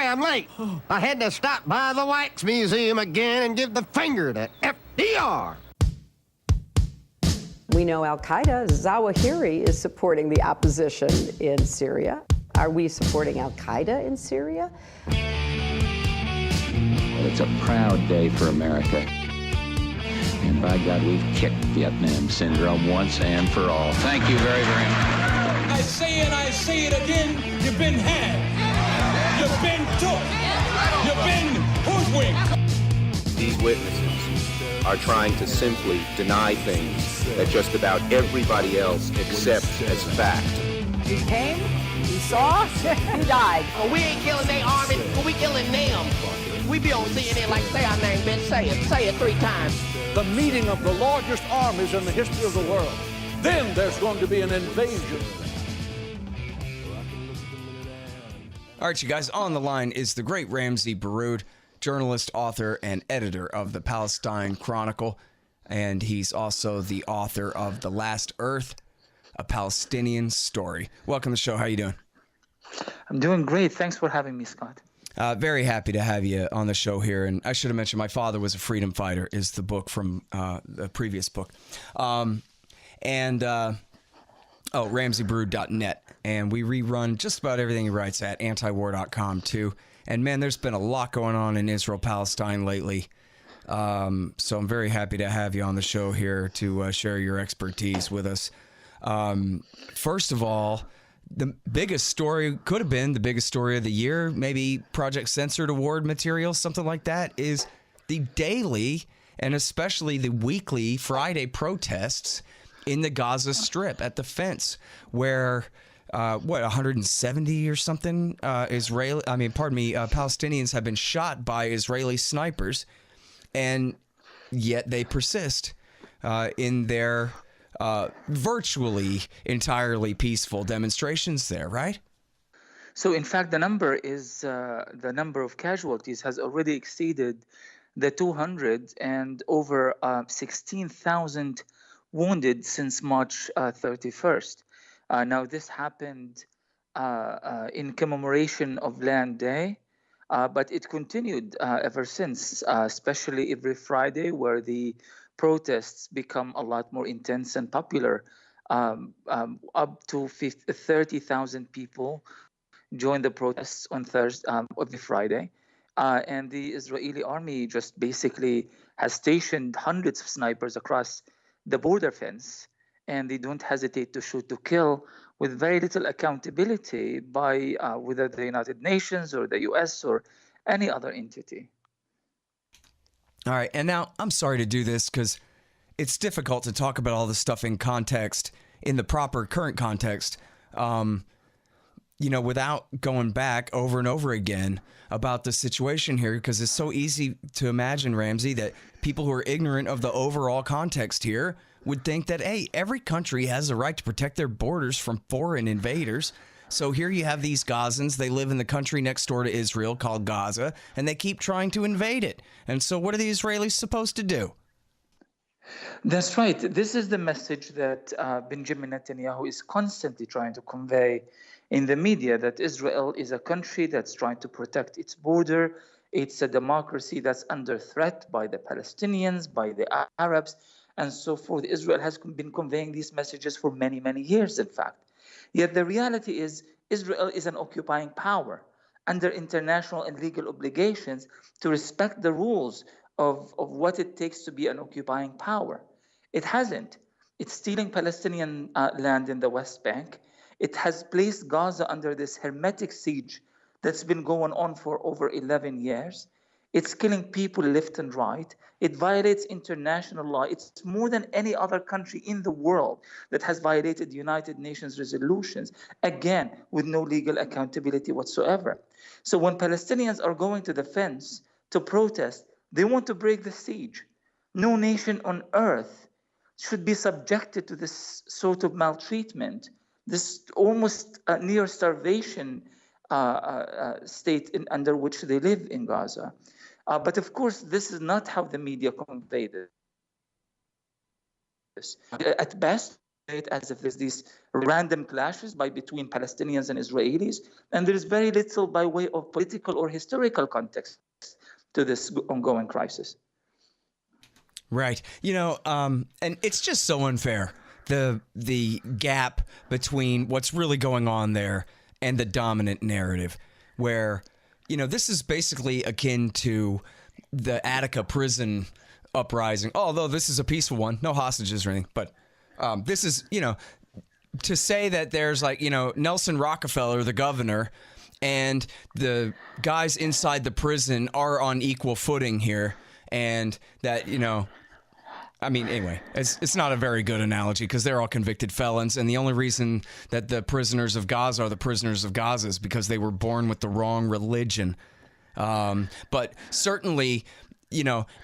sorry I'm late. I had to stop by the Wax Museum again and give the finger to FDR. We know Al-Qaeda, Zawahiri, is supporting the opposition in Syria. Are we supporting Al-Qaeda in Syria? Well, it's a proud day for America. And by God, we've kicked Vietnam syndrome once and for all. Thank you very, very much. I say it, I say it again, you've been had. You've been took. You've been hoodwinked. These witnesses are trying to simply deny things that just about everybody else accepts as fact. He came, he saw, he died. Well, we ain't killing their army, we killing them. We be on CNN like say our name, bitch. Say it 3 times. The meeting of the largest armies in the history of the world. Then there's going to be an invasion. All right, you guys, on the line is the great Ramzy Baroud, journalist, author, and editor of the Palestine Chronicle. And he's also the author of The Last Earth, a Palestinian story. Welcome to the show. How you doing? I'm doing great. Thanks for having me, Scott. Very happy to have you on the show here. And I should have mentioned my father was a freedom fighter is the book from the previous book. RamzyBaroud.net. And we rerun just about everything he writes at antiwar.com too. And man, there's been a lot going on in Israel-Palestine lately. So I'm very happy to have you on the show here to share your expertise with us. First of all, the biggest story, could have been the biggest story of the year, maybe Project Censored Award material, something like that, is the daily and especially the weekly Friday protests in the Gaza Strip at the fence where, 170 or something Palestinians have been shot by Israeli snipers, and yet they persist in their virtually entirely peaceful demonstrations there, right? So, in fact, the number of casualties has already exceeded the 200 and over 16,000 wounded since March 31st. Now, this happened in commemoration of Land Day, but it continued ever since, especially every Friday, where the protests become a lot more intense and popular. Up to 30,000 people joined the protests on every Friday. And the Israeli army just basically has stationed hundreds of snipers across the border fence, and they don't hesitate to shoot to kill with very little accountability by whether the United Nations or the US or any other entity. All right. And now I'm sorry to do this because it's difficult to talk about all this stuff in context, in the proper current context, without going back over and over again about the situation here, because it's so easy to imagine, Ramzy, that people who are ignorant of the overall context here would think that, hey, every country has the right to protect their borders from foreign invaders. So here you have these Gazans. They live in the country next door to Israel called Gaza, and they keep trying to invade it. And so what are the Israelis supposed to do? That's right. This is the message that Benjamin Netanyahu is constantly trying to convey in the media, that Israel is a country that's trying to protect its border. It's a democracy that's under threat by the Palestinians, by the Arabs, and so forth. Israel has been conveying these messages for many, many years, in fact. Yet the reality is Israel is an occupying power under international and legal obligations to respect the rules of what it takes to be an occupying power. It hasn't. It's stealing Palestinian land in the West Bank. It has placed Gaza under this hermetic siege that's been going on for over 11 years. It's killing people left and right. It violates international law. It's more than any other country in the world that has violated United Nations resolutions, again, with no legal accountability whatsoever. So when Palestinians are going to the fence to protest, they want to break the siege. No nation on earth should be subjected to this sort of maltreatment, this almost near starvation state under which they live in Gaza. But of course, this is not how the media convey this. At best, as if there's these random clashes between Palestinians and Israelis, and there's very little by way of political or historical context to this ongoing crisis. Right. And it's just so unfair, the gap between what's really going on there and the dominant narrative, where, this is basically akin to the Attica prison uprising, although this is a peaceful one, no hostages or anything, but this is, to say that there's Nelson Rockefeller, the governor, and the guys inside the prison are on equal footing here, and that, anyway, it's not a very good analogy because they're all convicted felons, and the only reason that the prisoners of Gaza are the prisoners of Gaza is because they were born with the wrong religion. But certainly,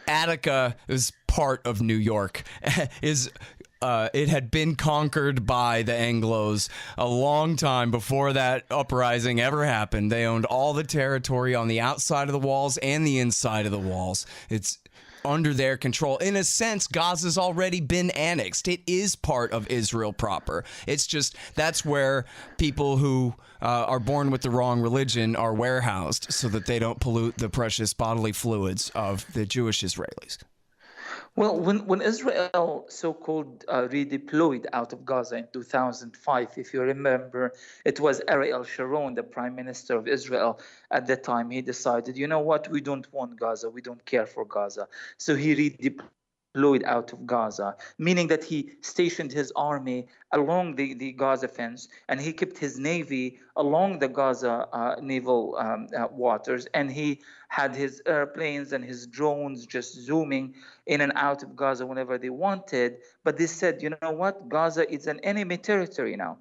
Attica is part of New York. It had been conquered by the Anglos a long time before that uprising ever happened. They owned all the territory on the outside of the walls and the inside of the walls. It's under their control. In a sense, Gaza's already been annexed. It is part of Israel proper. It's just that's where people who are born with the wrong religion are warehoused so that they don't pollute the precious bodily fluids of the Jewish Israelis. Well, when Israel so-called redeployed out of Gaza in 2005, if you remember, it was Ariel Sharon, the prime minister of Israel at the time. He decided, you know what, we don't want Gaza, we don't care for Gaza. So he redeployed out of Gaza, meaning that he stationed his army along the Gaza fence, and he kept his navy along the Gaza naval waters, and he had his airplanes and his drones just zooming in and out of Gaza whenever they wanted. But they said, you know what, Gaza is an enemy territory now.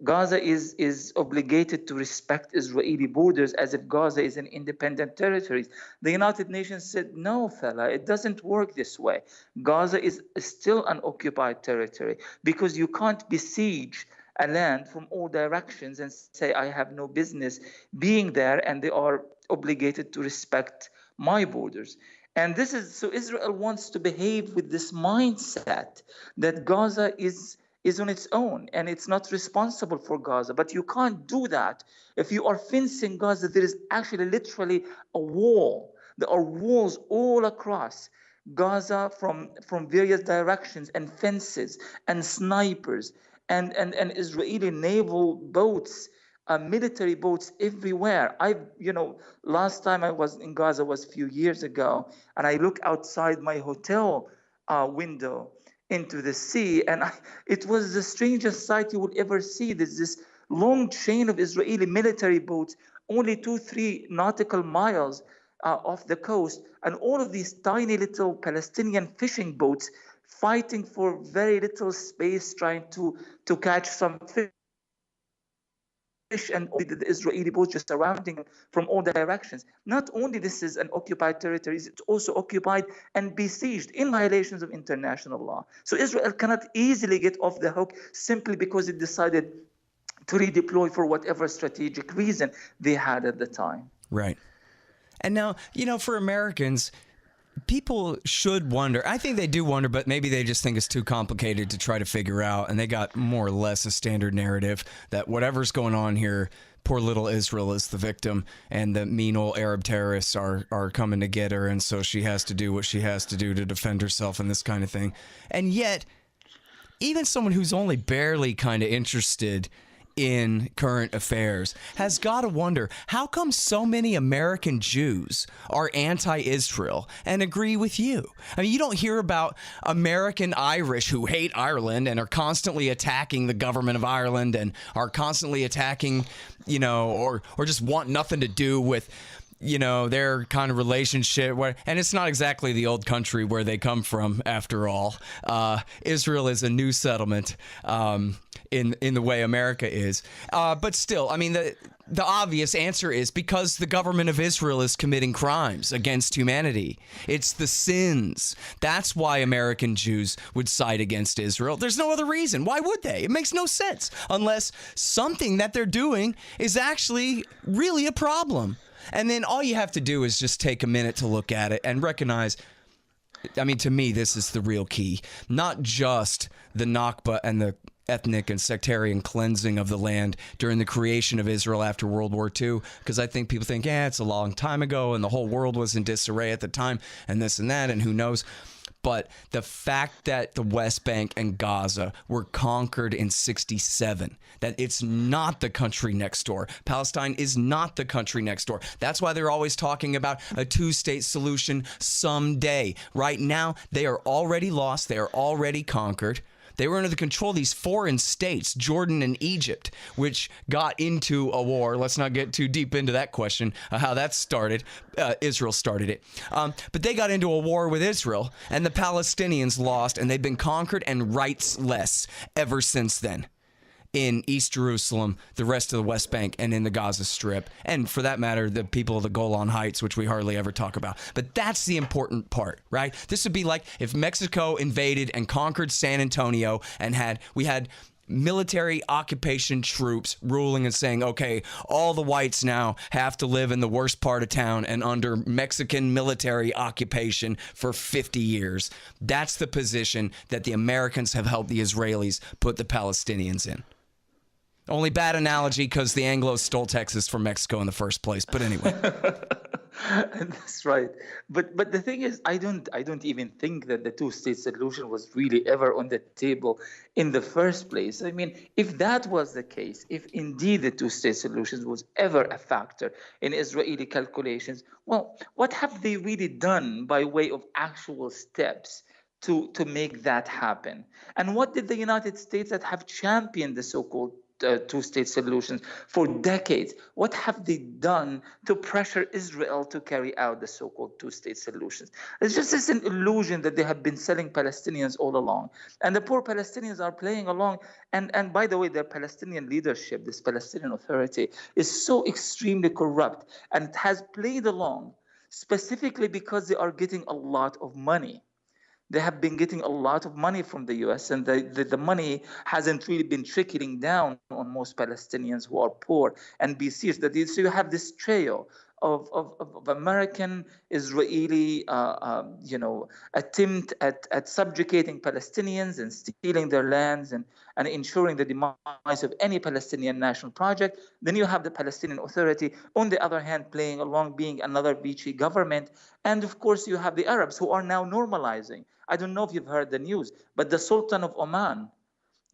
Gaza is obligated to respect Israeli borders as if Gaza is an independent territory. The United Nations said, no, fella, it doesn't work this way. Gaza is still an occupied territory because you can't besiege a land from all directions and say, I have no business being there, and they are obligated to respect my borders. And this is, so Israel wants to behave with this mindset that Gaza is on its own and it's not responsible for Gaza. But you can't do that. If you are fencing Gaza, there is actually literally a wall. There are walls all across Gaza from various directions, and fences and snipers and Israeli naval boats, military boats everywhere. Last time I was in Gaza was a few years ago, and I look outside my hotel window into the sea, and it was the strangest sight you would ever see. There's this long chain of Israeli military boats, only 2-3 nautical miles off the coast, and all of these tiny little Palestinian fishing boats fighting for very little space, trying to catch some fish, and the Israeli boats just surrounding from all directions. Not only this is an occupied territory, it's also occupied and besieged in violations of international law. So Israel cannot easily get off the hook simply because it decided to redeploy for whatever strategic reason they had at the time. Right. And now, for Americans, people should wonder. I think they do wonder, but maybe they just think it's too complicated to try to figure out. And they got more or less a standard narrative that whatever's going on here, poor little Israel is the victim, and the mean old Arab terrorists are coming to get her. And so she has to do what she has to do to defend herself and this kind of thing. And yet, even someone who's only barely kind of interested in current affairs has got to wonder, how come so many American Jews are anti-Israel and agree with you? I mean, you don't hear about American Irish who hate Ireland and are constantly attacking the government of Ireland and are constantly attacking, or just want nothing to do with, their kind of relationship. And it's not exactly the old country where they come from, after all. Israel is a new settlement in the way America is. But still, I mean, the obvious answer is because the government of Israel is committing crimes against humanity. It's the sins. That's why American Jews would side against Israel. There's no other reason. Why would they? It makes no sense unless something that they're doing is actually really a problem. And then all you have to do is just take a minute to look at it and recognize, I mean, to me, this is the real key. Not just the Nakba and the ethnic and sectarian cleansing of the land during the creation of Israel after World War II, because I think people think, it's a long time ago and the whole world was in disarray at the time and this and that and who knows. But the fact that the West Bank and Gaza were conquered in 1967, that it's not the country next door. Palestine is not the country next door. That's why they're always talking about a two-state solution someday. Right now, they are already lost. They are already conquered. They were under the control of these foreign states, Jordan and Egypt, which got into a war. Let's not get too deep into that question, how that started. Israel started it. But they got into a war with Israel, and the Palestinians lost, and they've been conquered and rightsless ever since then. In East Jerusalem, the rest of the West Bank, and in the Gaza Strip. And for that matter, the people of the Golan Heights, which we hardly ever talk about. But that's the important part, right? This would be like if Mexico invaded and conquered San Antonio and we had military occupation troops ruling and saying, okay, all the whites now have to live in the worst part of town and under Mexican military occupation for 50 years. That's the position that the Americans have helped the Israelis put the Palestinians in. Only bad analogy because the Anglos stole Texas from Mexico in the first place. But anyway. That's right. But the thing is, I don't even think that the two-state solution was really ever on the table in the first place. I mean, if that was the case, if indeed the two-state solution was ever a factor in Israeli calculations, well, what have they really done by way of actual steps to make that happen? And what did the United States that have championed the so-called two-state solutions for decades, what have they done to pressure Israel to carry out the so-called two-state solutions? It's just an illusion that they have been selling Palestinians all along. And the poor Palestinians are playing along. And by the way, their Palestinian leadership, this Palestinian Authority, is so extremely corrupt and it has played along specifically because they are getting a lot of money. They have been getting a lot of money from the U.S. and the money hasn't really been trickling down on most Palestinians who are poor and besieged. So you have this trio of American, Israeli, attempt at subjugating Palestinians and stealing their lands and ensuring the demise of any Palestinian national project. Then you have the Palestinian Authority, on the other hand, playing along, being another beachy government. And of course, you have the Arabs who are now normalizing. I don't know if you've heard the news, but the Sultan of Oman,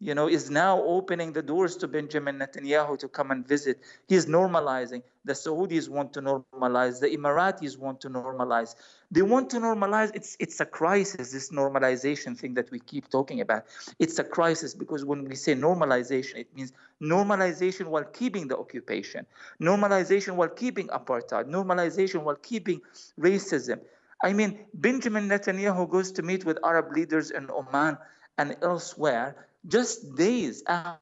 is now opening the doors to Benjamin Netanyahu to come and visit. He's normalizing. The Saudis want to normalize. The Emiratis want to normalize. They want to normalize. It's a crisis, this normalization thing that we keep talking about. It's a crisis because when we say normalization, it means normalization while keeping the occupation, normalization while keeping apartheid, normalization while keeping racism. I mean, Benjamin Netanyahu goes to meet with Arab leaders in Oman and elsewhere just days after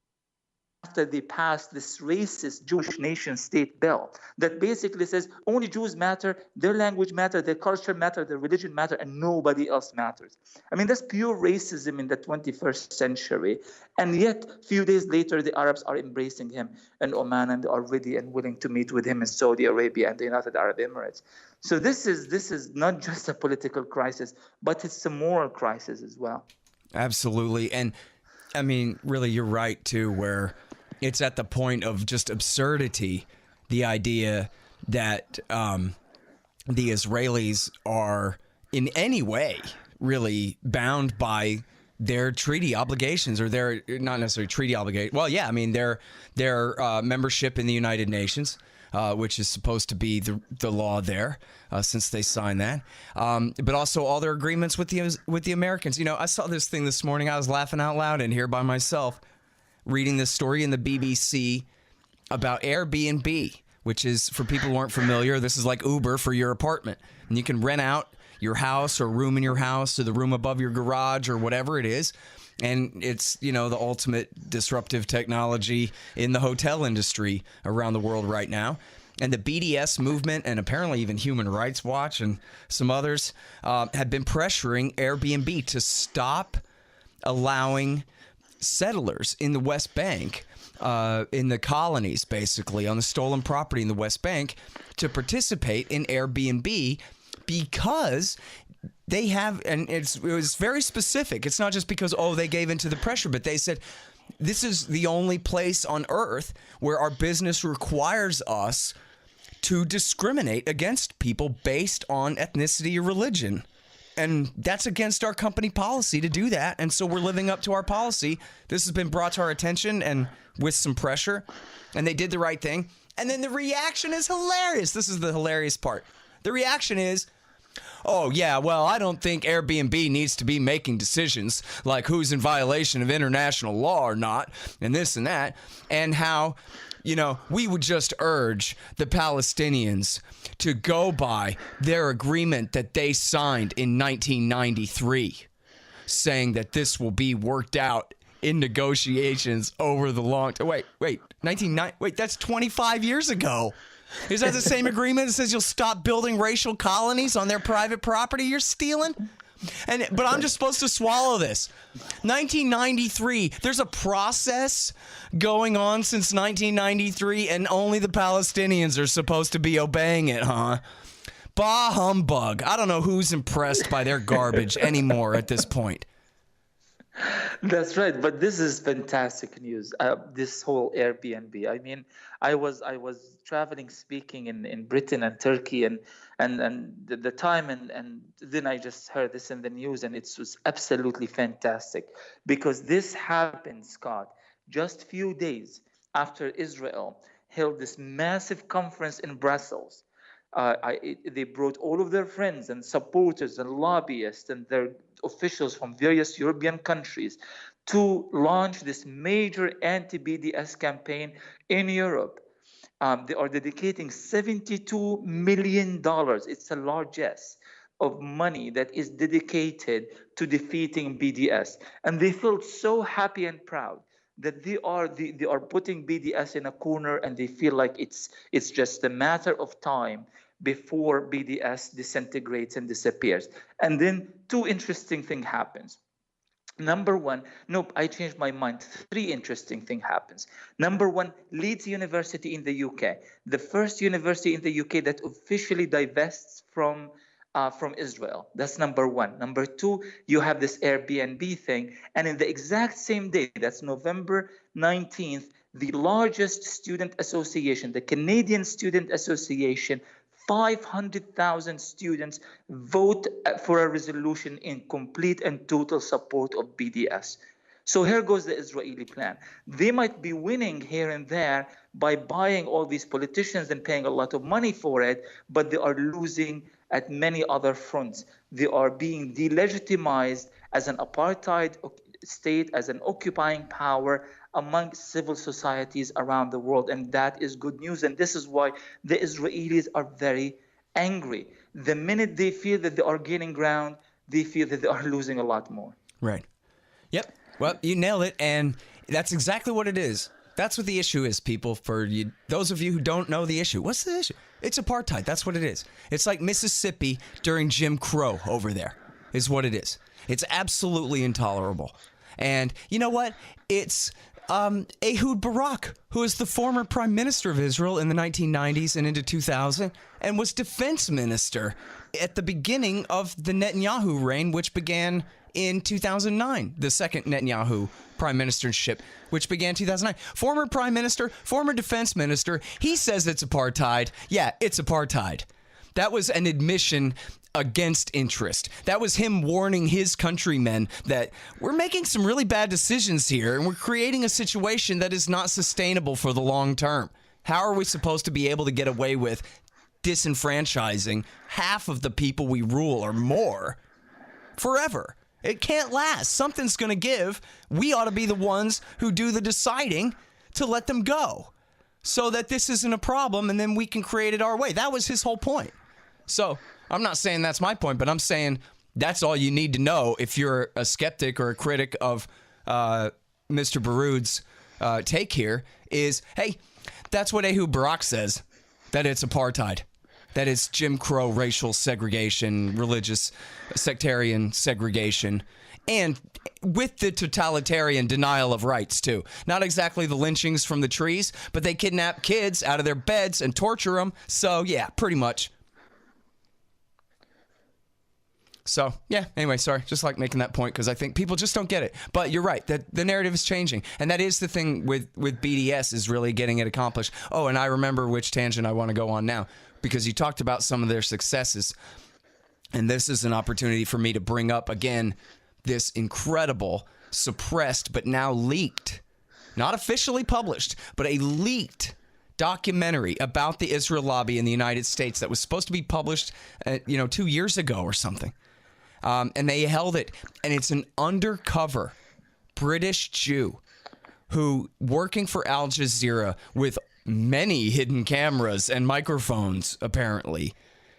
they passed this racist Jewish nation state bill that basically says only Jews matter, their language matter, their culture matter, their religion matter, and nobody else matters. I mean, that's pure racism in the 21st century. And yet, a few days later, the Arabs are embracing him in Oman and are ready and willing to meet with him in Saudi Arabia and the United Arab Emirates. So this is not just a political crisis, but it's a moral crisis as well. Absolutely. And I mean, really, you're right, too, where it's at the point of just absurdity, the idea that the Israelis are in any way really bound by their treaty obligations or their not necessarily treaty obligations. Well, yeah, I mean, their membership in the United Nations, which is supposed to be the law there since they signed that, but also all their agreements with the Americans. I saw this thing this morning. I was laughing out loud in here by myself, reading this story in the BBC about Airbnb, which is, for people who aren't familiar, this is like Uber for your apartment. And you can rent out your house or room in your house or the room above your garage or whatever it is. And it's, the ultimate disruptive technology in the hotel industry around the world right now. And the BDS movement and apparently even Human Rights Watch and some others have been pressuring Airbnb to stop allowing settlers in the West Bank, in the colonies, basically, on the stolen property in the West Bank, to participate in Airbnb because they have, and it was very specific. It's not just because, they gave into the pressure, but they said, this is the only place on earth where our business requires us to discriminate against people based on ethnicity or religion. And that's against our company policy to do that. And so we're living up to our policy. This has been brought to our attention and with some pressure. And they did the right thing. And then the reaction is hilarious. This is the hilarious part. The reaction is, oh, yeah, well, I don't think Airbnb needs to be making decisions like who's in violation of international law or not, and this and that, and how, you know, we would just urge the Palestinians to go by their agreement that they signed in 1993, saying that this will be worked out in negotiations over the long term. Wait, that's 25 years ago. Is that the same agreement that says you'll stop building racial colonies on their private property you're stealing? But I'm just supposed to swallow this. 1993, there's a process going on since 1993, and only the Palestinians are supposed to be obeying it, huh? Bah humbug. I don't know who's impressed by their garbage anymore at this point. That's right, but this is fantastic news. This whole Airbnb. I mean, I was traveling, speaking in Britain and Turkey, and the time, and then I just heard this in the news, and it was absolutely fantastic because this happened, Scott, just few days after Israel held this massive conference in Brussels. They brought all of their friends and supporters and lobbyists and their officials from various European countries to launch this major anti-BDS campaign in Europe. They are dedicating $72 million. It's the largesse of money that is dedicated to defeating BDS. And they felt so happy and proud that they are putting BDS in a corner, and they feel like it's just a matter of time before BDS disintegrates and disappears. And then two interesting things happens. Number one, nope, I changed my mind. Three interesting things happens. Number one, Leeds University in the UK, the first university in the UK that officially divests from Israel. That's number one. Number two, you have this Airbnb thing. And in the exact same day, that's November 19th, the largest student association, the Canadian Student Association, 500,000 students vote for a resolution in complete and total support of BDS. So here goes the Israeli plan. They might be winning here and there by buying all these politicians and paying a lot of money for it, but they are losing at many other fronts. They are being delegitimized as an apartheid state, as an occupying power among civil societies around the world. And that is good news. And this is why the Israelis are very angry. The minute they feel that they are gaining ground, they feel that they are losing a lot more. Right. Yep. Well, you nailed it. And that's exactly what it is. That's what the issue is, people. For you, those of you who don't know the issue, what's the issue? It's apartheid. That's what it is. It's like Mississippi during Jim Crow over there is what it is. It's absolutely intolerable. And you know what? It's Ehud Barak, who is the former prime minister of Israel in the 1990s and into 2000, and was defense minister at the beginning of the Netanyahu reign, which began in 2009, the second Netanyahu prime ministership, which began in 2009. Former prime minister, former defense minister, he says it's apartheid. Yeah, it's apartheid. That was an admission against interest. That was him warning his countrymen that we're making some really bad decisions here and we're creating a situation that is not sustainable for the long term. How are we supposed to be able to get away with disenfranchising half of the people we rule or more forever? It can't last. Something's going to give. We ought to be the ones who do the deciding to let them go so that this isn't a problem and then we can create it our way. That was his whole point. So I'm not saying that's my point, but I'm saying that's all you need to know if you're a skeptic or a critic of Mr. Baroud's take here is, hey, that's what Ehud Barak says, that it's apartheid, that it's Jim Crow racial segregation, religious sectarian segregation, and with the totalitarian denial of rights, too. Not exactly the lynchings from the trees, but they kidnap kids out of their beds and torture them. So, yeah, pretty much. So, yeah, anyway, sorry. Just like making that point because I think people just don't get it. But you're right. That the narrative is changing. And that is the thing with BDS is really getting it accomplished. Oh, and I remember which tangent I want to go on now because you talked about some of their successes. And this is an opportunity for me to bring up, again, this incredible, suppressed, but now leaked, not officially published, but a leaked documentary about the Israel lobby in the United States that was supposed to be published, 2 years ago or something. And they held it. And it's an undercover British Jew who, working for Al Jazeera with many hidden cameras and microphones, apparently,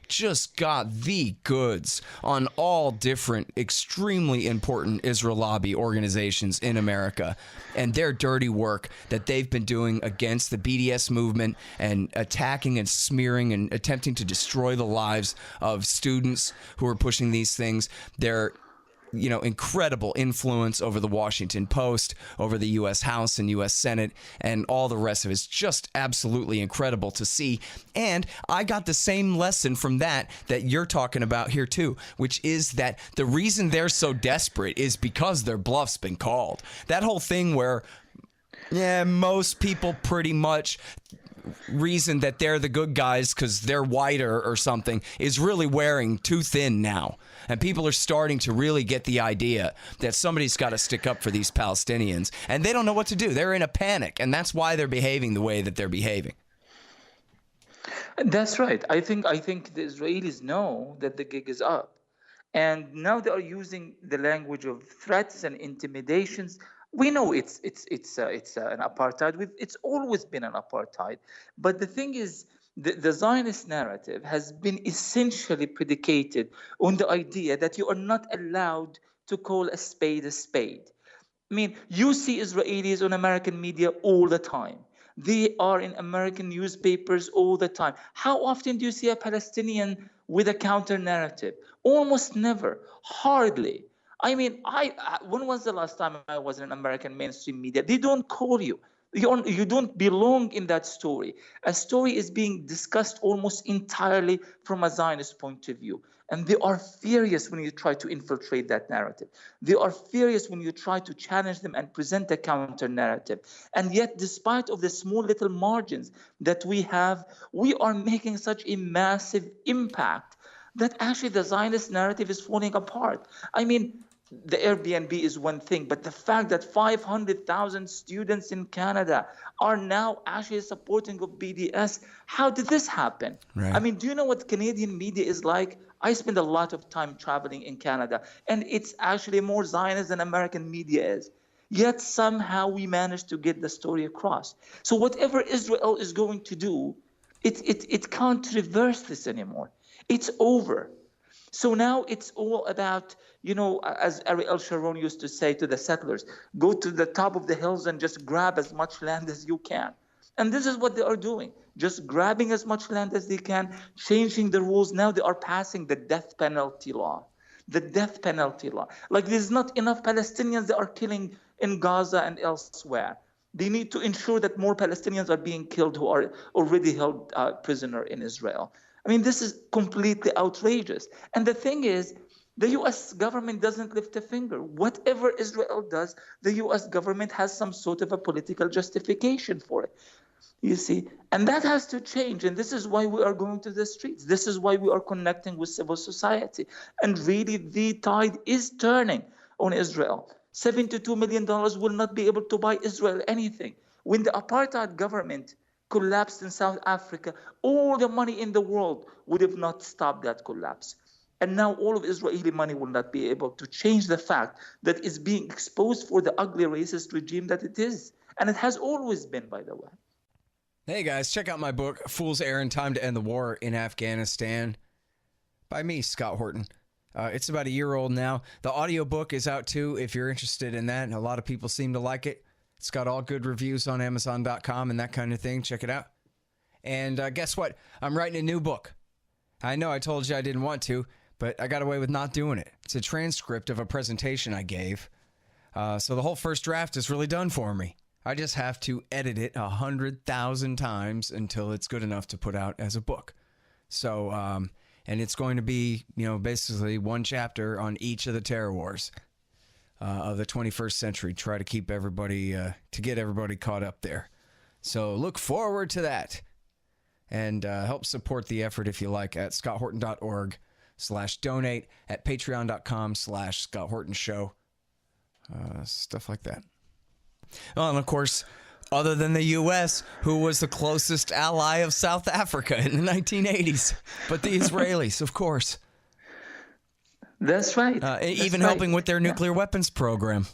just got the goods on all different extremely important Israel lobby organizations in America and their dirty work that they've been doing against the BDS movement and attacking and smearing and attempting to destroy the lives of students who are pushing these things. They're incredible influence over the Washington Post, over the U.S. House and U.S. Senate, and all the rest of it. It's just absolutely incredible to see. And I got the same lesson from that you're talking about here too, which is that the reason they're so desperate is because their bluff's been called. That whole thing where, most people pretty much reason that they're the good guys because they're whiter or something is really wearing too thin now. And people are starting to really get the idea that somebody's got to stick up for these Palestinians. And they don't know what to do. They're in a panic. And that's why they're behaving the way that they're behaving. That's right. I think the Israelis know that the gig is up. And now they are using the language of threats and intimidations. We know it's an apartheid. It's always been an apartheid. But the thing is, the Zionist narrative has been essentially predicated on the idea that you are not allowed to call a spade a spade. I mean, you see Israelis on American media all the time. They are in American newspapers all the time. How often do you see a Palestinian with a counter narrative? Almost never. Hardly. I mean, when was the last time I was in American mainstream media? They don't call you. You don't belong in that story. A story is being discussed almost entirely from a Zionist point of view. And they are furious when you try to infiltrate that narrative. They are furious when you try to challenge them and present a counter narrative. And yet, despite of the small little margins that we have, we are making such a massive impact that actually the Zionist narrative is falling apart. I mean, the Airbnb is one thing, but the fact that 500,000 students in Canada are now actually supporting of BDS, how did this happen? Right. I mean, do you know what Canadian media is like? I spend a lot of time traveling in Canada, and it's actually more Zionist than American media is. Yet somehow we managed to get the story across. So whatever Israel is going to do, it can't reverse this anymore. It's over. So now it's all about, as Ariel Sharon used to say to the settlers, go to the top of the hills and just grab as much land as you can. And this is what they are doing, just grabbing as much land as they can, changing the rules. Now they are passing the death penalty law. The death penalty law. Like there's not enough Palestinians that are killing in Gaza and elsewhere. They need to ensure that more Palestinians are being killed who are already held prisoner in Israel. I mean, this is completely outrageous. And the thing is, the U.S. government doesn't lift a finger. Whatever Israel does, the U.S. government has some sort of a political justification for it. You see, and that has to change. And this is why we are going to the streets. This is why we are connecting with civil society. And really, the tide is turning on Israel. $72 million will not be able to buy Israel anything. When the apartheid government collapsed in South Africa, all the money in the world would have not stopped that collapse. And now all of Israeli money will not be able to change the fact that it's being exposed for the ugly racist regime that it is. And it has always been, by the way. Hey guys, check out my book, Fool's Errand, Time to End the War in Afghanistan, by me, Scott Horton. It's about a year old now. The audiobook is out too, if you're interested in that, and a lot of people seem to like it. It's got all good reviews on Amazon.com and that kind of thing. Check it out. And guess what? I'm writing a new book. I know I told you I didn't want to, but I got away with not doing it. It's a transcript of a presentation I gave. So the whole first draft is really done for me. I just have to edit it 100,000 times until it's good enough to put out as a book. So And it's going to be, basically one chapter on each of the terror wars of the 21st century. Try to keep everybody, to get everybody caught up there. So look forward to that. And help support the effort if you like at scotthorton.org/donate, at patreon.com/ScottHortonShow. Stuff like that. Oh, and of course, other than the U.S., who was the closest ally of South Africa in the 1980s? But the Israelis, of course. That's right. Even helping with their nuclear weapons program.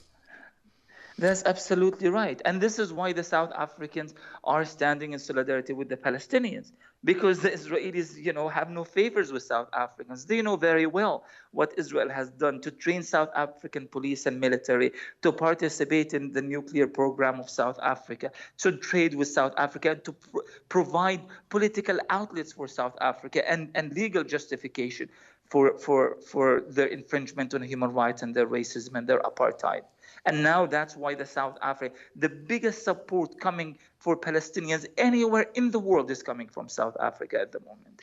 That's absolutely right. And this is why the South Africans are standing in solidarity with the Palestinians, because the Israelis, have no favors with South Africans. They know very well what Israel has done to train South African police and military to participate in the nuclear program of South Africa, to trade with South Africa, to provide political outlets for South Africa and legal justification for their infringement on human rights and their racism and their apartheid. And now that's why the biggest support coming for Palestinians anywhere in the world is coming from South Africa at the moment.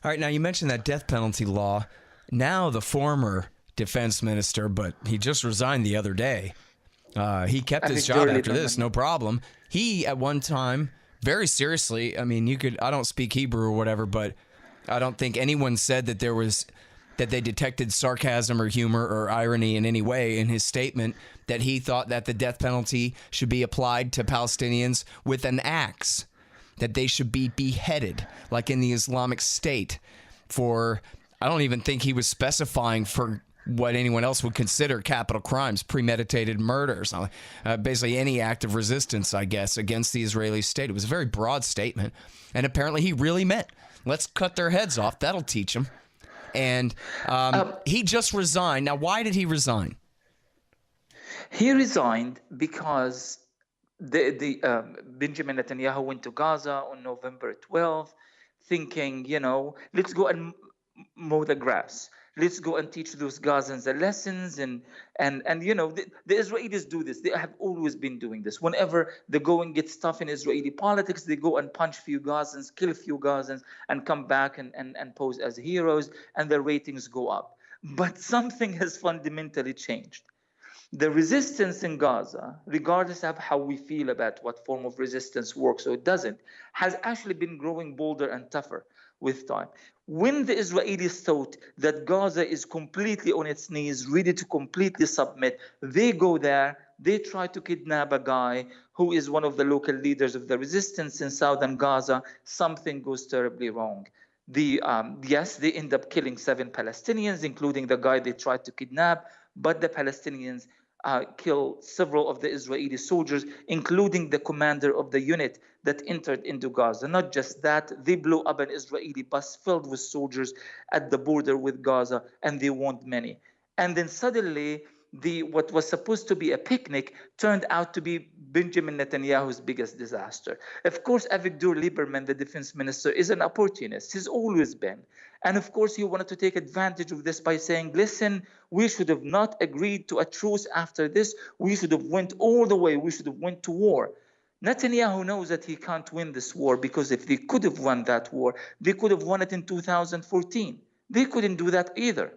All right, now you mentioned that death penalty law. Now the former defense minister, but he just resigned the other day. He kept his job after this, no problem. He, at one time, very seriously, I don't speak Hebrew or whatever, but I don't think anyone said that they detected sarcasm or humor or irony in any way in his statement that he thought that the death penalty should be applied to Palestinians with an axe, that they should be beheaded, like in the Islamic State, for, I don't even think he was specifying for what anyone else would consider capital crimes, premeditated murder, or something. Basically any act of resistance, I guess, against the Israeli state. It was a very broad statement, and apparently he really meant, let's cut their heads off, that'll teach them. And he just resigned. Now, why did he resign? He resigned because Benjamin Netanyahu went to Gaza on November 12th, thinking, let's go and mow the grass. Let's go and teach those Gazans the lessons. And the Israelis do this. They have always been doing this. Whenever the going gets tough in Israeli politics, they go and punch few Gazans, kill few Gazans, and come back and pose as heroes, and their ratings go up. But something has fundamentally changed. The resistance in Gaza, regardless of how we feel about what form of resistance works or it doesn't, has actually been growing bolder and tougher with time. When the Israelis thought that Gaza is completely on its knees, ready to completely submit, they go there, they try to kidnap a guy who is one of the local leaders of the resistance in southern Gaza. Something goes terribly wrong. Yes, they end up killing 7 Palestinians, including the guy they tried to kidnap, but the Palestinians kill several of the Israeli soldiers, including the commander of the unit that entered into Gaza. Not just that, they blew up an Israeli bus filled with soldiers at the border with Gaza, and they wounded many. And then suddenly, what was supposed to be a picnic turned out to be Benjamin Netanyahu's biggest disaster. Of course, Avigdor Lieberman, the defense minister, is an opportunist. He's always been. And of course, he wanted to take advantage of this by saying, listen, we should have not agreed to a truce after this. We should have went all the way. We should have went to war. Netanyahu knows that he can't win this war, because if they could have won that war, they could have won it in 2014. They couldn't do that either.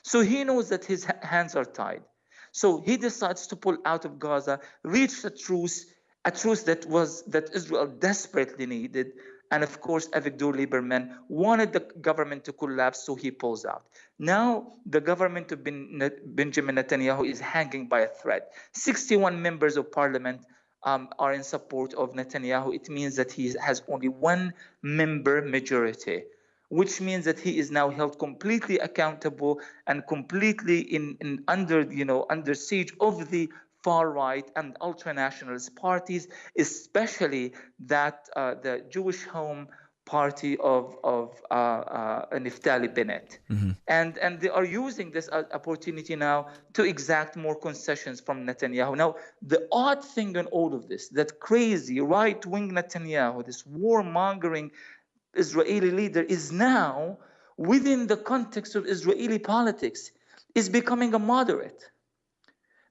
So he knows that his hands are tied. So he decides to pull out of Gaza, reach a truce that Israel desperately needed. And of course, Avigdor Lieberman wanted the government to collapse, so he pulls out. Now, the government of Benjamin Netanyahu is hanging by a thread. 61 members of parliament are in support of Netanyahu. It means that he has only 1 member majority, which means that he is now held completely accountable and completely under siege of the far right and ultra-nationalist parties, especially that the Jewish Home Party of Naftali Bennett. Mm-hmm. And they are using this opportunity now to exact more concessions from Netanyahu. Now, the odd thing in all of this, that crazy right-wing Netanyahu, this warmongering Israeli leader, is now, within the context of Israeli politics, is becoming a moderate.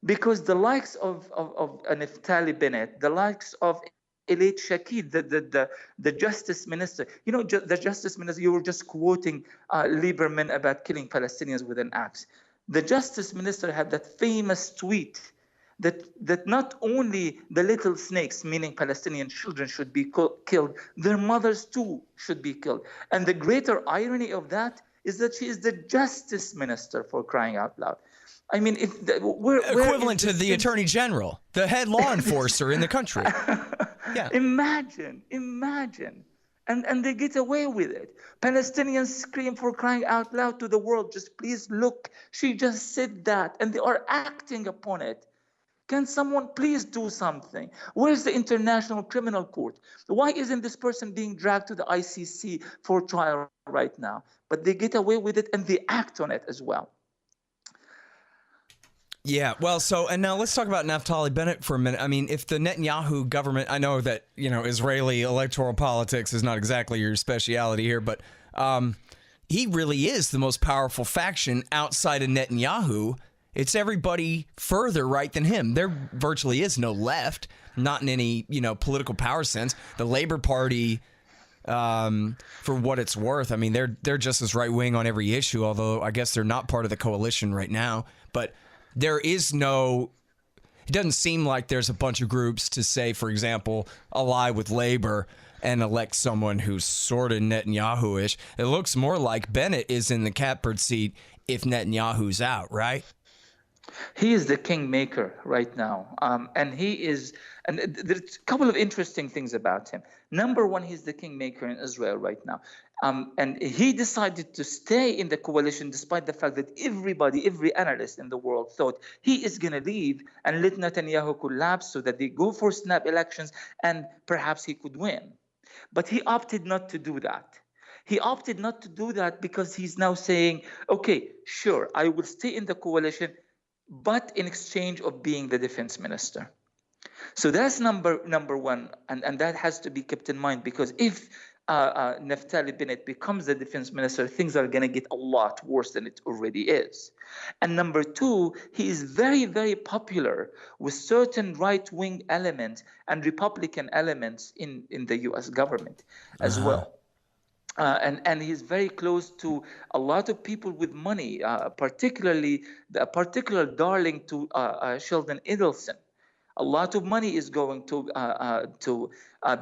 Because the likes of Naftali Bennett, the likes of elect Shakid, the justice minister. You know, the justice minister, you were just quoting Lieberman about killing Palestinians with an axe. The justice minister had that famous tweet that not only the little snakes, meaning Palestinian children, should be killed, their mothers too should be killed. And the greater irony of that is that she is the justice minister, for crying out loud. I mean, where equivalent to the attorney general, the head law enforcer in the country. Yeah. Imagine. And they get away with it. Palestinians scream, for crying out loud, to the world, just please look, she just said that, and they are acting upon it. Can someone please do something? Where's the International Criminal Court? Why isn't this person being dragged to the ICC for trial right now? But they get away with it and they act on it as well. Yeah, well, and now let's talk about Naftali Bennett for a minute. I mean, if the Netanyahu government, I know that, Israeli electoral politics is not exactly your specialty here, but he really is the most powerful faction outside of Netanyahu. It's everybody further right than him. There virtually is no left, not in any, political power sense. The Labor Party, for what it's worth, I mean, they're just as right-wing on every issue, although I guess they're not part of the coalition right now. But there is no, it doesn't seem like there's a bunch of groups to say, for example, ally with Labor and elect someone who's sort of Netanyahu-ish. It looks more like Bennett is in the catbird seat if Netanyahu's out, right? He is the kingmaker right now. And there's a couple of interesting things about him. Number one, he's the kingmaker in Israel right now. And he decided to stay in the coalition despite the fact that every analyst in the world thought he is going to leave and let Netanyahu collapse so that they go for snap elections and perhaps he could win. But he opted not to do that. He opted not to do that because he's now saying, okay, sure, I will stay in the coalition, but in exchange of being the defense minister. So that's number one, and that has to be kept in mind, because if Naftali Bennett becomes the defense minister, things are going to get a lot worse than it already is. And number two, he is very, very popular with certain right-wing elements and Republican elements in the U.S. government as well. And he's very close to a lot of people with money, particularly a particular darling to Sheldon Adelson. A lot of money is going to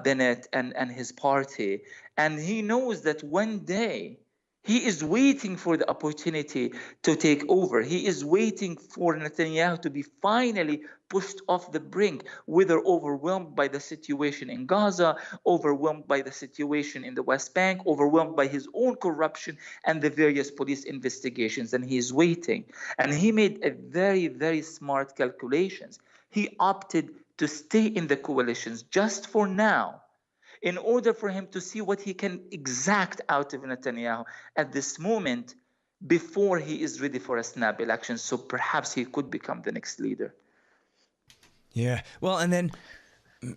Bennett and his party. And he knows that one day he is waiting for the opportunity to take over. He is waiting for Netanyahu to be finally pushed off the brink, whether overwhelmed by the situation in Gaza, overwhelmed by the situation in the West Bank, overwhelmed by his own corruption and the various police investigations. And he is waiting. And he made a very, very smart calculations. He opted to stay in the coalitions just for now, in order for him to see what he can exact out of Netanyahu at this moment before he is ready for a snap election. So perhaps he could become the next leader. Yeah. Well, and then,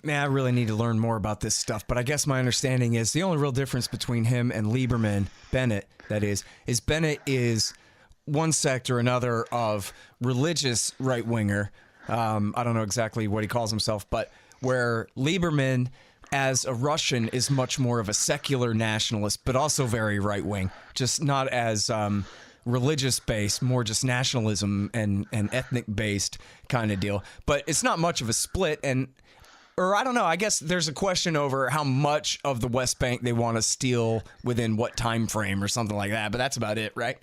man, I really need to learn more about this stuff. But I guess my understanding is the only real difference between him and Lieberman, Bennett, that is Bennett is one sect or another of religious right-winger. I don't know exactly what he calls himself, but where Lieberman, as a Russian, is much more of a secular nationalist, but also very right-wing, just not as religious-based, more just nationalism and ethnic-based kind of deal. But it's not much of a split, or I don't know, I guess there's a question over how much of the West Bank they want to steal within what time frame or something like that, but that's about it, right?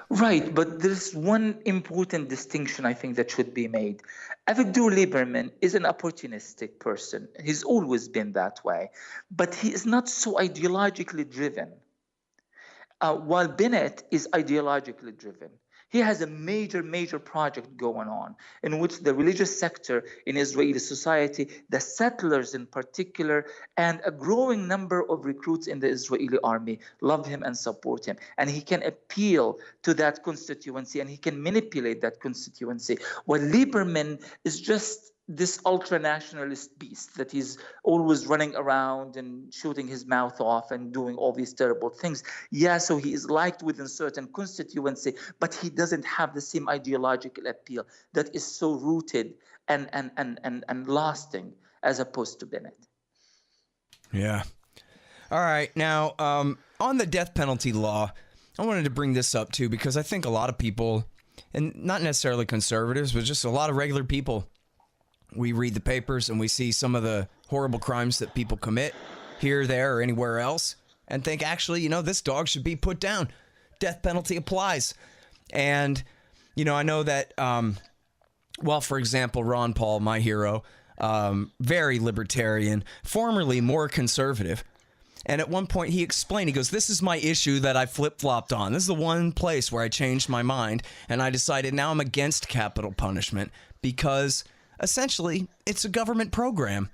Right, but there's one important distinction I think that should be made. Avigdor Lieberman is an opportunistic person. He's always been that way, but he is not so ideologically driven. While Bennett is ideologically driven. He has a major project going on in which the religious sector in Israeli society, the settlers in particular, and a growing number of recruits in the Israeli army love him and support him. And he can appeal to that constituency and he can manipulate that constituency. While Lieberman is just this ultra-nationalist beast that he's always running around and shooting his mouth off and doing all these terrible things. Yeah, so he is liked within certain constituency, but he doesn't have the same ideological appeal that is so rooted and lasting as opposed to Bennett. Yeah. All right. Now, on the death penalty law, I wanted to bring this up too, because I think a lot of people, and not necessarily conservatives, but just a lot of regular people, we read the papers and we see some of the horrible crimes that people commit here, there, or anywhere else, and think, actually, you know, this dog should be put down. Death penalty applies. And, you know, I know that, well, for example, Ron Paul, my hero, very libertarian, formerly more conservative. And at one point he explained, he goes, this is my issue that I flip-flopped on. This is the one place where I changed my mind. And I decided now I'm against capital punishment because essentially it's a government program.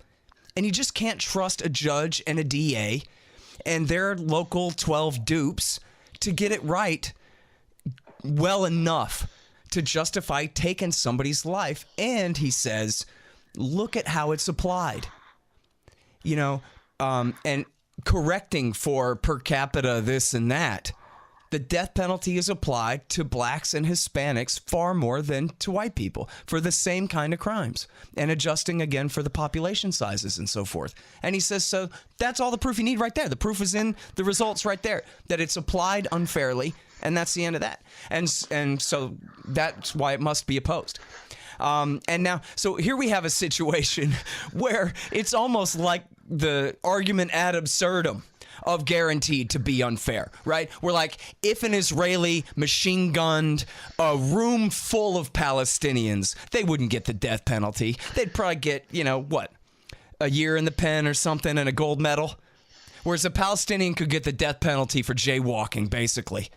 And you just can't trust a judge and a DA and their local 12 dupes to get it right well enough to justify taking somebody's life. And he says, look at how it's applied. You know, and correcting for per capita this and that. The death penalty is applied to blacks and Hispanics far more than to white people for the same kind of crimes, and adjusting again for the population sizes and so forth. And he says, so that's all the proof you need right there. The proof is in the results right there, that it's applied unfairly, and that's the end of that. And so that's why it must be opposed. And now, so here we have a situation where it's almost like the argument ad absurdum of guaranteed to be unfair, right? We're like, if an Israeli machine gunned a room full of Palestinians, they wouldn't get the death penalty. They'd probably get, you know, what, a year in the pen or something and a gold medal. Whereas a Palestinian could get the death penalty for jaywalking, basically.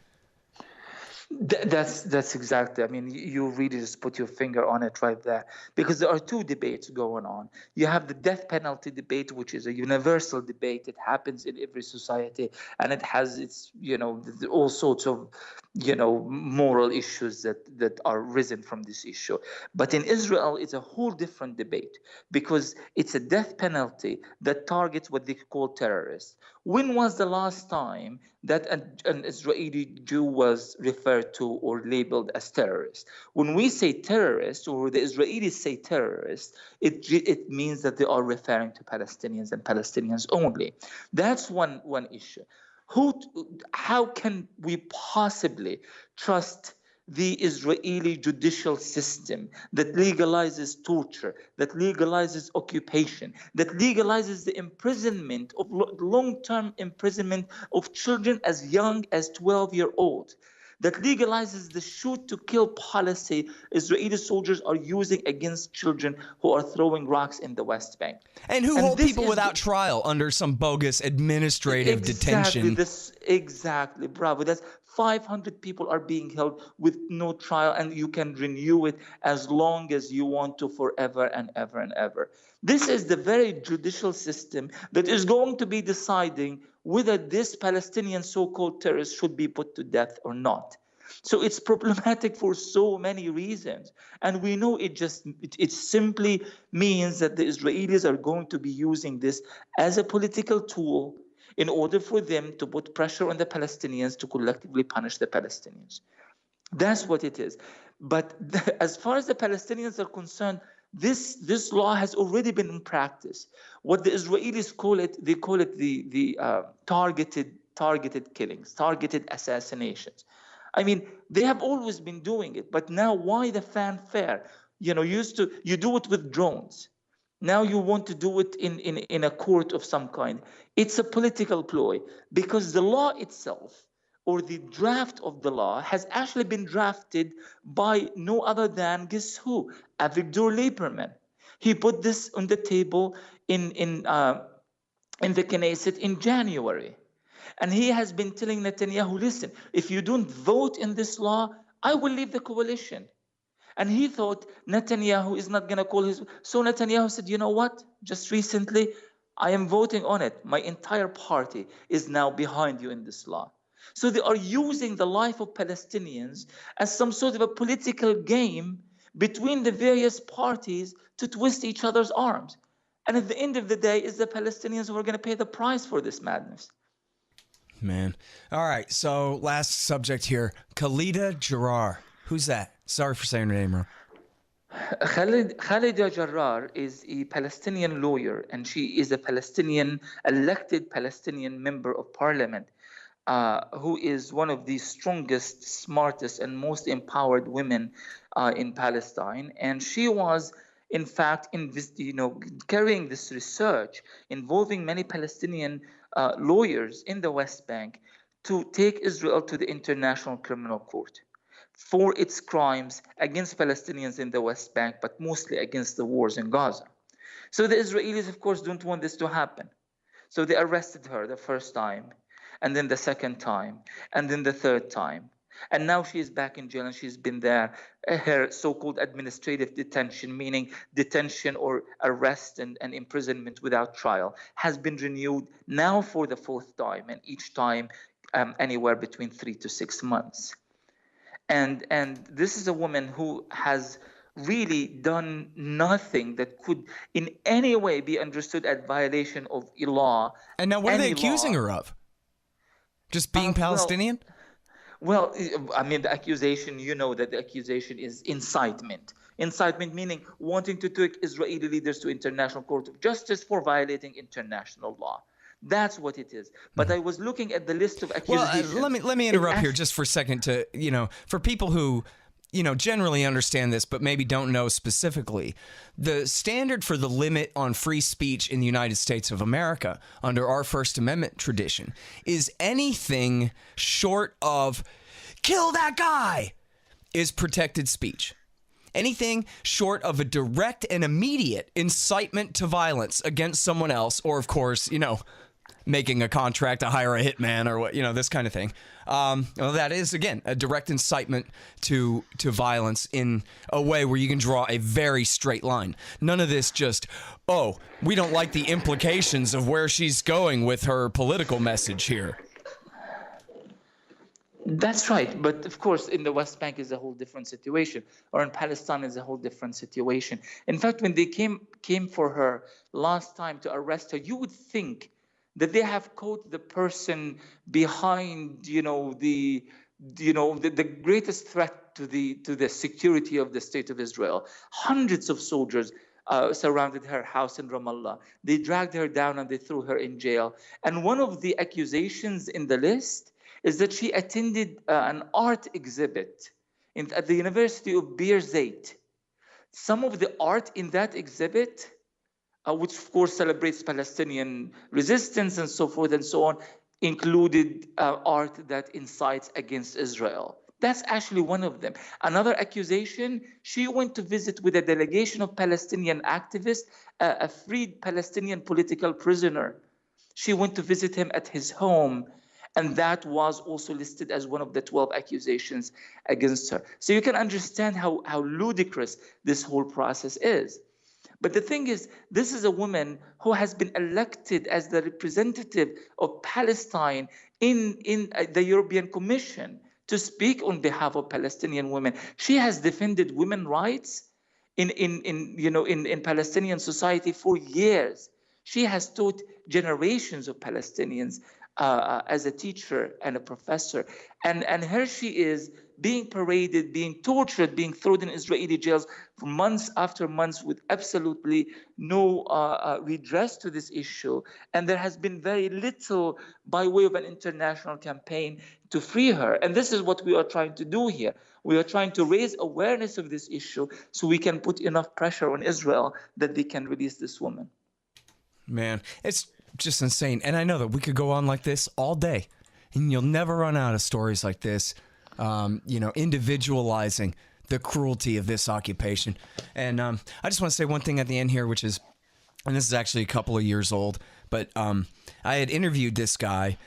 That's exactly. I mean, you really just put your finger on it right there, because there are two debates going on. You have the death penalty debate, which is a universal debate. It happens in every society, and it has its, you know, all sorts of, you know, moral issues that are risen from this issue. But in Israel, it's a whole different debate, because it's a death penalty that targets what they call terrorists. When was the last time that an Israeli Jew was referred to or labeled as terrorist? When we say terrorist, or the Israelis say terrorist, it means that they are referring to Palestinians and Palestinians only. That's one issue. How can we possibly trust the Israeli judicial system that legalizes torture, that legalizes occupation, that legalizes the imprisonment of long-term imprisonment of children as young as 12-year-olds, that legalizes the shoot-to-kill policy Israeli soldiers are using against children who are throwing rocks in the West Bank? And who hold people without trial under some bogus administrative detention. Exactly, bravo. That's 500 people are being held with no trial, and you can renew it as long as you want to, forever and ever and ever. This is the very judicial system that is going to be deciding whether this Palestinian so-called terrorist should be put to death or not. So it's problematic for so many reasons. And we know it simply means that the Israelis are going to be using this as a political tool in order for them to put pressure on the Palestinians to collectively punish the Palestinians. That's what it is. But as far as the Palestinians are concerned, this law has already been in practice. What the Israelis call it, they call it the targeted killings, targeted assassinations. I mean, they have always been doing it, but now why the fanfare? You know, you do it with drones. Now you want to do it in a court of some kind. It's a political ploy, because the law itself, or the draft of the law, has actually been drafted by no other than, guess who? Avigdor Lieberman. He put this on the table in the Knesset in January. And he has been telling Netanyahu, listen, if you don't vote in this law, I will leave the coalition. And he thought Netanyahu is not going to call his... So Netanyahu said, you know what? Just recently, I am voting on it. My entire party is now behind you in this law. So they are using the life of Palestinians as some sort of a political game between the various parties to twist each other's arms. And at the end of the day, it's the Palestinians who are going to pay the price for this madness. Man. All right. So last subject here, Khalida Jarrar. Who's that? Sorry for saying her name wrong. Khalida Jarrar is a Palestinian lawyer, and she is a elected Palestinian member of parliament, who is one of the strongest, smartest, and most empowered women in Palestine. And she was, in fact, carrying this research involving many Palestinian lawyers in the West Bank to take Israel to the International Criminal Court for its crimes against Palestinians in the West Bank, but mostly against the wars in Gaza. So the Israelis, of course, don't want this to happen. So they arrested her the first time, and then the second time, and then the third time. And now she is back in jail, and she's been there. Her so-called administrative detention, meaning detention or arrest and imprisonment without trial, has been renewed now for the fourth time, and each time anywhere between 3 to 6 months. And this is a woman who has really done nothing that could in any way be understood as violation of a law. And now what are they accusing her of? Just being Palestinian? Well, I mean, the accusation, that the accusation is incitement. Incitement meaning wanting to take Israeli leaders to International Court of Justice for violating international law. That's what it is. But I was looking at the list of accusations. Well, let me interrupt here just for a second to, for people who, generally understand this, but maybe don't know specifically. The standard for the limit on free speech in the United States of America under our First Amendment tradition is anything short of kill that guy is protected speech. Anything short of a direct and immediate incitement to violence against someone else, or of course, making a contract to hire a hitman or what, this kind of thing. That is, again, a direct incitement to violence in a way where you can draw a very straight line. None of this just, we don't like the implications of where she's going with her political message here. That's right. But of course, in the West Bank is a whole different situation, or in Palestine is a whole different situation. In fact, when they came for her last time to arrest her, you would think that they have caught the person behind, the greatest threat to the security of the state of Israel. Hundreds of soldiers surrounded her house in Ramallah. They dragged her down and they threw her in jail. And one of the accusations in the list is that she attended an art exhibit at the University of Birzeit. Some of the art in that exhibit, which of course celebrates Palestinian resistance and so forth and so on, included art that incites against Israel. That's actually one of them. Another accusation, she went to visit with a delegation of Palestinian activists, a freed Palestinian political prisoner. She went to visit him at his home, and that was also listed as one of the 12 accusations against her. So you can understand how ludicrous this whole process is. But the thing is, this is a woman who has been elected as the representative of Palestine in the European Commission to speak on behalf of Palestinian women. She has defended women's rights in Palestinian society for years. She has taught generations of Palestinians as a teacher and a professor. And here she is being paraded, being tortured, being thrown in Israeli jails for months after months with absolutely no redress to this issue. And there has been very little by way of an international campaign to free her. And this is what we are trying to do here. We are trying to raise awareness of this issue so we can put enough pressure on Israel that they can release this woman. Man, it's just insane. And I know that we could go on like this all day, and you'll never run out of stories like this. Individualizing the cruelty of this occupation. And I just want to say one thing at the end here, which is, and this is actually a couple of years old, but I had interviewed this guy.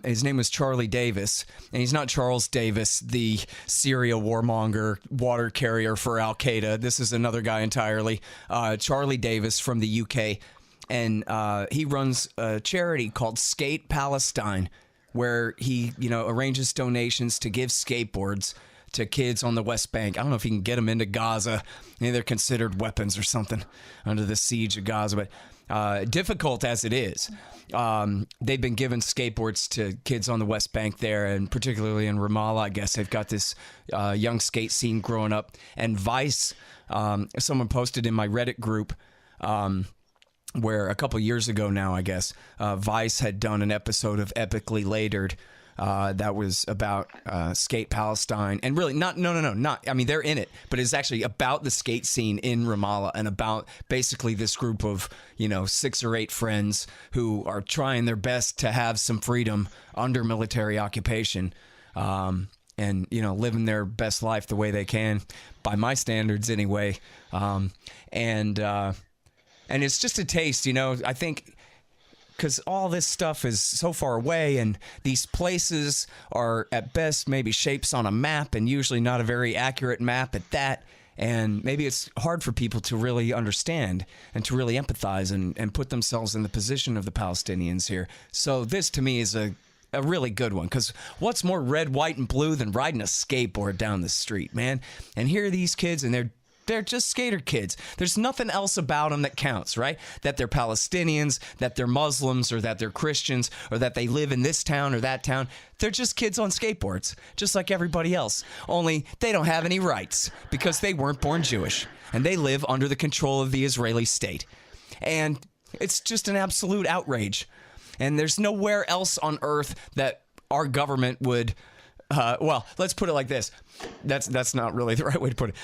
His name was Charlie Davis, and he's not Charles Davis, the Syria warmonger, water carrier for Al-Qaeda. This is another guy entirely, Charlie Davis from the UK. And he runs a charity called Skate Palestine, where he, arranges donations to give skateboards to kids on the West Bank. I don't know if he can get them into Gaza. Maybe they're considered weapons or something under the siege of Gaza. But difficult as it is. They've been giving skateboards to kids on the West Bank there, and particularly in Ramallah. I guess they've got this young skate scene growing up. And Vice, someone posted in my Reddit group, where a couple years ago now, I guess, Vice had done an episode of Epically Latered that was about skate Palestine, and really not, I mean, they're in it, but it's actually about the skate scene in Ramallah and about basically this group of, 6 or 8 friends who are trying their best to have some freedom under military occupation, and, living their best life the way they can, by my standards anyway. And it's just a taste, I think, because all this stuff is so far away, and these places are at best maybe shapes on a map, and usually not a very accurate map at that. And maybe it's hard for people to really understand and to really empathize and put themselves in the position of the Palestinians here. So this, to me, is a really good one, because what's more red, white, and blue than riding a skateboard down the street, man? And here are these kids, and they're just skater kids. There's nothing else about them that counts, right? That they're Palestinians, that they're Muslims, or that they're Christians, or that they live in this town or that town. They're just kids on skateboards, just like everybody else. Only they don't have any rights because they weren't born Jewish, and they live under the control of the Israeli state. And it's just an absolute outrage. And there's nowhere else on earth that our government would... well, let's put it like this. That's not really the right way to put it.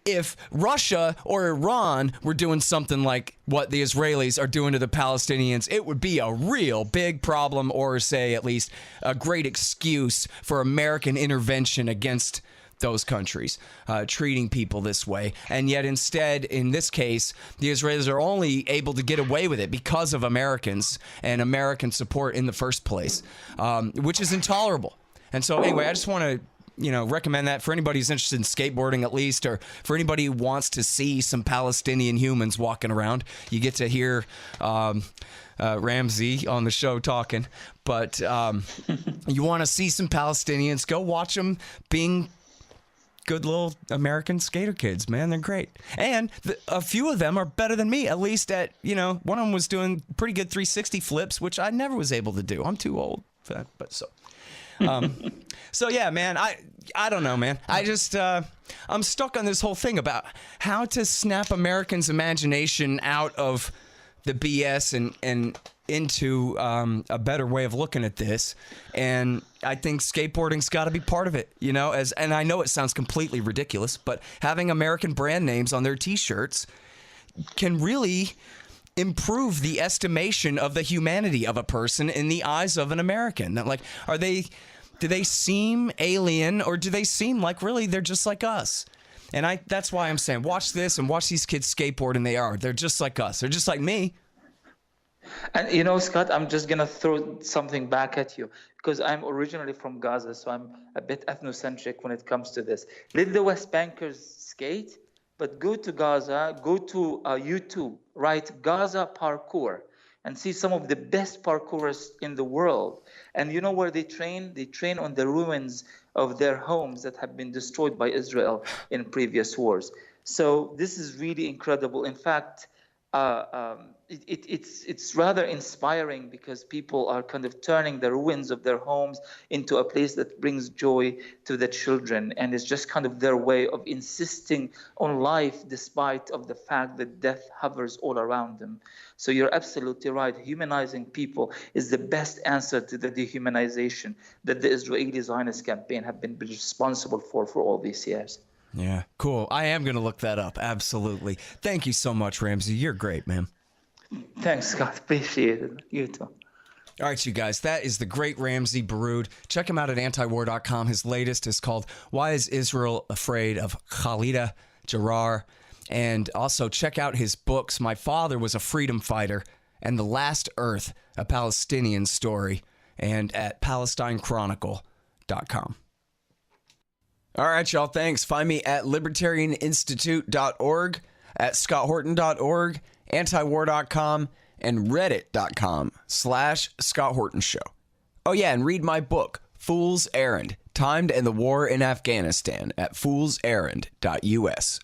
If Russia or Iran were doing something like what the Israelis are doing to the Palestinians, it would be a real big problem, or say at least a great excuse for American intervention against those countries, treating people this way. And yet instead, in this case, the Israelis are only able to get away with it because of Americans and American support in the first place, which is intolerable. And so anyway, I just want to, recommend that for anybody who's interested in skateboarding at least, or for anybody who wants to see some Palestinian humans walking around. You get to hear Ramzy on the show talking, but you want to see some Palestinians, go watch them being good little American skater kids, man. They're great. And a few of them are better than me, at least at, one of them was doing pretty good 360 flips, which I never was able to do. I'm too old for that, but so... so yeah, man, I don't know, man. I just, I'm stuck on this whole thing about how to snap Americans' imagination out of the BS and into a better way of looking at this. And I think skateboarding's got to be part of it, and I know it sounds completely ridiculous, but having American brand names on their t-shirts can really improve the estimation of the humanity of a person in the eyes of an American. Like, do they seem alien, or do they seem like really they're just like us? And that's why I'm saying watch this and watch these kids skateboard, and they're just like us. They're just like me. And Scott, I'm just gonna throw something back at you, because I'm originally from Gaza, so I'm a bit ethnocentric when it comes to this. Let the West Bankers skate, but go to Gaza, go to YouTube, write Gaza parkour, and see some of the best parkourers in the world. And you know where they train? They train on the ruins of their homes that have been destroyed by Israel in previous wars. So this is really incredible. In fact, it's rather inspiring, because people are kind of turning the ruins of their homes into a place that brings joy to the children, and it's just kind of their way of insisting on life despite of the fact that death hovers all around them. So you're absolutely right. Humanizing people is the best answer to the dehumanization that the Israeli Zionist campaign have been responsible for all these years. Yeah, cool. I am going to look that up. Absolutely. Thank you so much, Ramzy. You're great, man. Thanks, Scott. Appreciate it. You too. All right, you guys, that is the great Ramzy Baroud. Check him out at antiwar.com. His latest is called Why is Israel Afraid of Khalida Jarrar? And also check out his books, My Father Was a Freedom Fighter and The Last Earth, a Palestinian Story, and at PalestineChronicle.com. All right, y'all, thanks. Find me at libertarianinstitute.org, at scotthorton.org, antiwar.com, and reddit.com/Scott Horton Show. Oh, yeah, and read my book, Fool's Errand, Time to End the War in Afghanistan, at foolserrand.us.